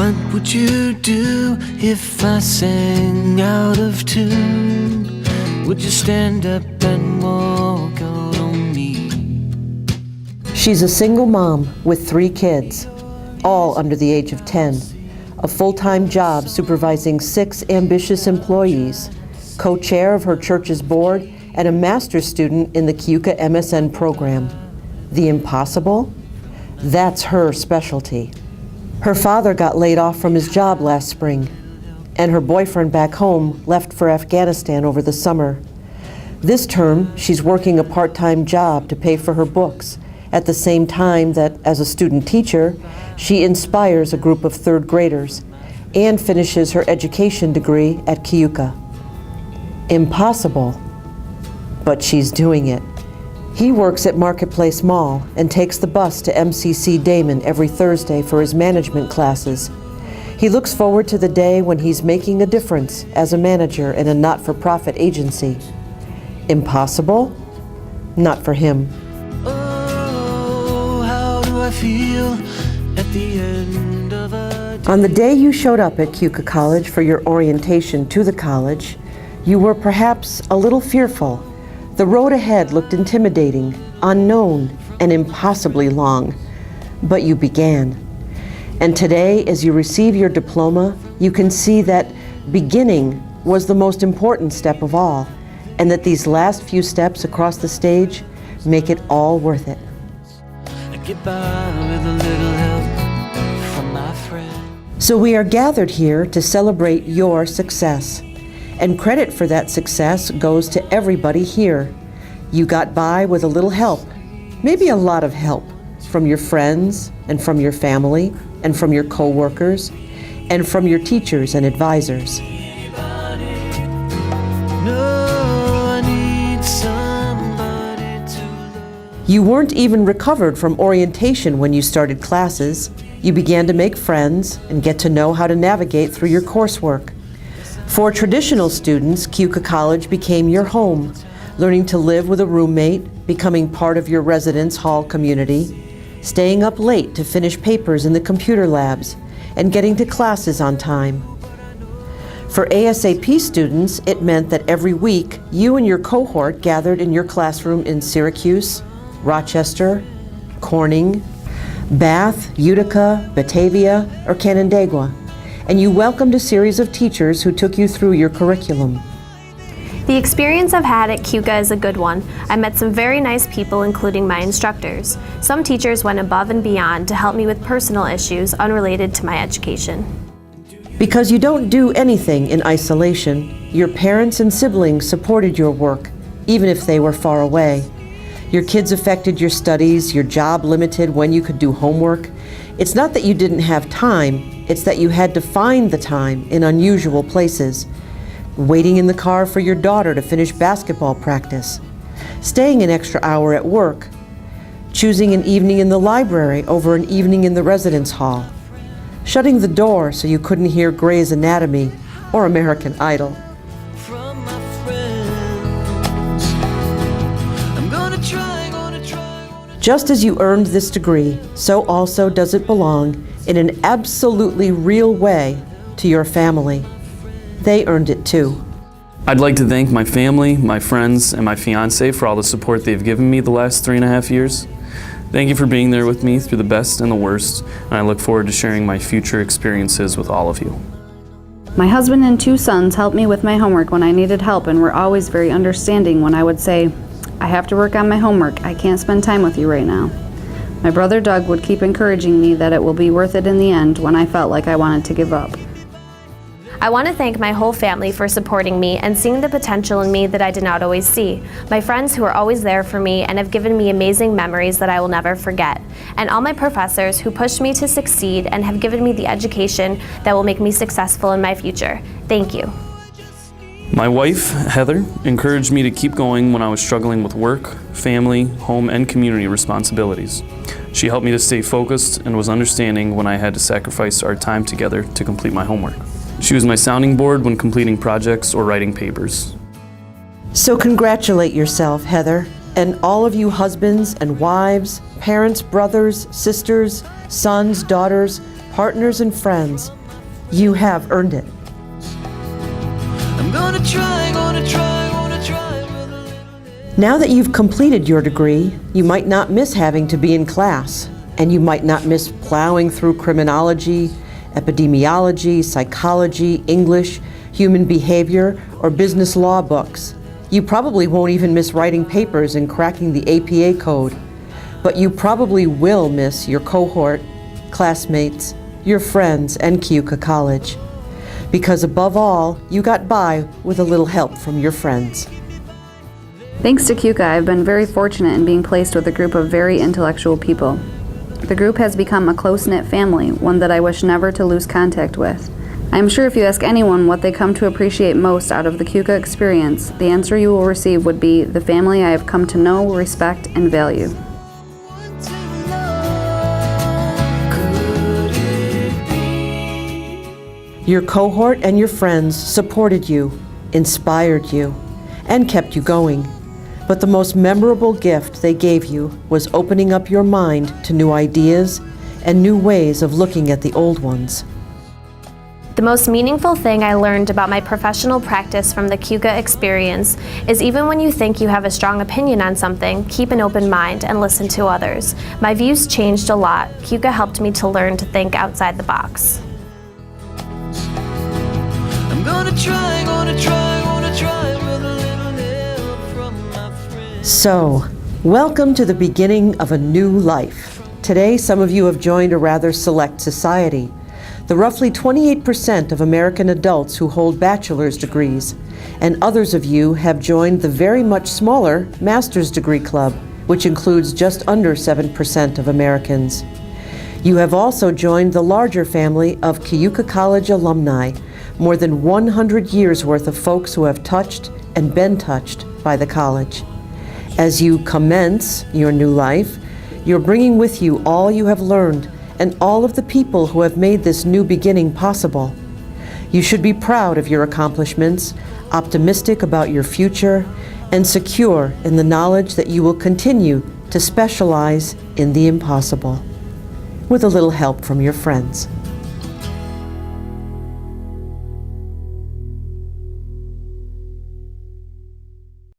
What would you do if I sang out of tune? Would you stand up and walk out on me? She's a single mom with 3 kids, all under the age of 10, a full-time job supervising 6 ambitious employees, co-chair of her church's board, and a master's student in the Keuka MSN program. The impossible? That's her specialty. Her father got laid off from his job last spring, and her boyfriend back home left for Afghanistan over the summer. This term, she's working a part-time job to pay for her books, at the same time that, as a student teacher, she inspires a group of 3rd graders and finishes her education degree at Keuka. Impossible, but she's doing it. He works at Marketplace Mall and takes the bus to MCC Damon every Thursday for his management classes. He looks forward to the day when he's making a difference as a manager in a not-for-profit agency. Impossible? Not for him. Oh, how do I feel at the end of a day? On the day you showed up at Keuka College for your orientation to the college, you were perhaps a little fearful. The road ahead looked intimidating, unknown, and impossibly long. But you began. And today, as you receive your diploma, you can see that beginning was the most important step of all, and that these last few steps across the stage make it all worth it. I get by with a little help from my friend. So we are gathered here to celebrate your success. And credit for that success goes to everybody here. You got by with a little help, maybe a lot of help, from your friends and from your family and from your co-workers and from your teachers and advisors. You weren't even recovered from orientation when you started classes. You began to make friends and get to know how to navigate through your coursework. For traditional students, Keuka College became your home, learning to live with a roommate, becoming part of your residence hall community, staying up late to finish papers in the computer labs, and getting to classes on time. For ASAP students, it meant that every week, you and your cohort gathered in your classroom in Syracuse, Rochester, Corning, Bath, Utica, Batavia, or Canandaigua, and you welcomed a series of teachers who took you through your curriculum. The experience I've had at Keuka is a good one. I met some very nice people, including my instructors. Some teachers went above and beyond to help me with personal issues unrelated to my education. Because you don't do anything in isolation, your parents and siblings supported your work, even if they were far away. Your kids affected your studies, your job limited when you could do homework. It's not that you didn't have time, it's that you had to find the time in unusual places. Waiting in the car for your daughter to finish basketball practice, staying an extra hour at work, choosing an evening in the library over an evening in the residence hall, shutting the door so you couldn't hear Grey's Anatomy or American Idol. From my friends, I'm gonna try. Just as you earned this degree, so also does it belong in an absolutely real way to your family. They earned it too. I'd like to thank my family, my friends, and my fiance for all the support they've given me the last 3.5 years. Thank you for being there with me through the best and the worst, and I look forward to sharing my future experiences with all of you. My husband and 2 sons helped me with my homework when I needed help and were always very understanding when I would say, I have to work on my homework, I can't spend time with you right now. My brother Doug would keep encouraging me that it will be worth it in the end when I felt like I wanted to give up. I want to thank my whole family for supporting me and seeing the potential in me that I did not always see. My friends who are always there for me and have given me amazing memories that I will never forget. And all my professors who pushed me to succeed and have given me the education that will make me successful in my future. Thank you. My wife, Heather, encouraged me to keep going when I was struggling with work, family, home, and community responsibilities. She helped me to stay focused and was understanding when I had to sacrifice our time together to complete my homework. She was my sounding board when completing projects or writing papers. So congratulate yourself, Heather, and all of you husbands and wives, parents, brothers, sisters, sons, daughters, partners, and friends You have earned it. I'm gonna try, gonna try, gonna try with a little. Now that you've completed your degree, you might not miss having to be in class, and you might not miss plowing through criminology, epidemiology, psychology, English, human behavior, or business law books. You probably won't even miss writing papers and cracking the APA code, but you probably will miss your cohort, classmates, your friends, and Keuka College. Because above all, you got by with a little help from your friends. Thanks to Keuka, I've been very fortunate in being placed with a group of very intellectual people. The group has become a close-knit family, one that I wish never to lose contact with. I am sure if you ask anyone what they come to appreciate most out of the Keuka experience, the answer you will receive would be the family I have come to know, respect, and value. What to love could it be? Your cohort and your friends supported you, inspired you, and kept you going. But the most memorable gift they gave you was opening up your mind to new ideas and new ways of looking at the old ones. The most meaningful thing I learned about my professional practice from the Keuka experience is even when you think you have a strong opinion on something, keep an open mind and listen to others. My views changed a lot. Keuka helped me to learn to think outside the box. I'm gonna try, gonna try, gonna try with a little help from my friends. So, welcome to the beginning of a new life. Today, some of you have joined a rather select society. The roughly 28% of American adults who hold bachelor's degrees, and others of you have joined the very much smaller master's degree club, which includes just under 7% of Americans. You have also joined the larger family of Keuka College alumni, more than 100 years worth of folks who have touched and been touched by the college. As you commence your new life, you're bringing with you all you have learned and all of the people who have made this new beginning possible. You should be proud of your accomplishments, optimistic about your future, and secure in the knowledge that you will continue to specialize in the impossible, with a little help from your friends.